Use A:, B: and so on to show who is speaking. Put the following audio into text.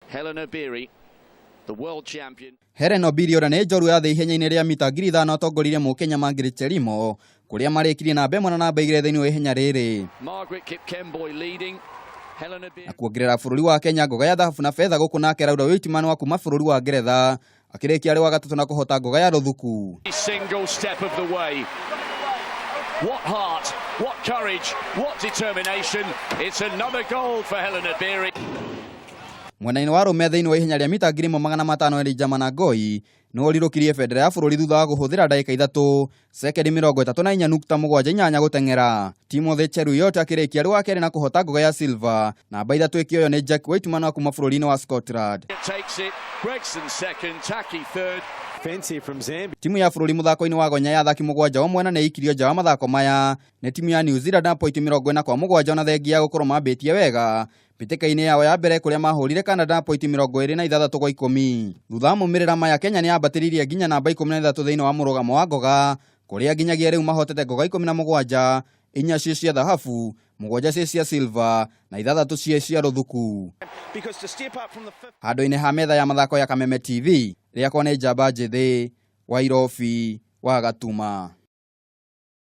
A: Helen Obiri, the world champion.
B: Helen Obiri ora nĩ njorua ya thĩ ihenya-inĩ rĩa mita 5,000 atongoririe Mũkenya Margaret Chelimo kuria marĩkirie namba 1 na namba 2 thĩinĩ wa ihenya rĩrĩ.
A: Margaret Kipkemboi leading. Helen Obiri.
B: Na kuongerera bũrũri wa Kenya ngoga ya thahabu na fedha gũkũ nake Laura Waitman wa kuma bũrũri wa Ngeretha akĩrĩkia arĩ wa gatatũ na kũhota ngoga ya rũthuku.
A: Single step of the way. What heart, what courage, what determination. It's another gold for Helen Obiri.
B: Mwena-inĩ wa rũme thĩinĩ wa ihenya rĩa mita 5,500 Elijah Manangoi nĩ ũrirũkirie bendera ya bũrũri thutha wa kũhũthĩra ndagĩka 3 sekendi 34.8 gũteng'era. Timothy Cheruiyot akĩrĩkia arĩ wa kerĩ na kũhota ngoga ya silver. Namba 3 ĩkĩoywo nĩ Jack Waitman wa kuma bũrũri-inĩ wa Scotland. Timu ya bũrũri mũthako-inĩ wa gonya ya athaki 7 mwena nĩ ikirio nja wa mathako maya nĩ timu ya New Zealand na pointi 47 na thengia ya gũkorwo mambĩtie wega mbĩtĩka-inĩ yao ya mbere kũrĩa mahũrire Canada na pointi 26-10. Thutha wa maumĩrĩra maya Kenya nĩ yambatĩrĩirie nginya namba 13 thĩinĩ wa mũrũgamo wa ngoga kũrĩa nginyagia rĩu mahotete ngoga 17, 4 cie cia thahabu, 7 cie cia silver na 6 cie cia rũthuku. Handũ-inĩ ha metha ya mathako ya Kameme TV, rĩakwa nĩ Njamba Njĩthĩ wa Nairobi wa Gatuma.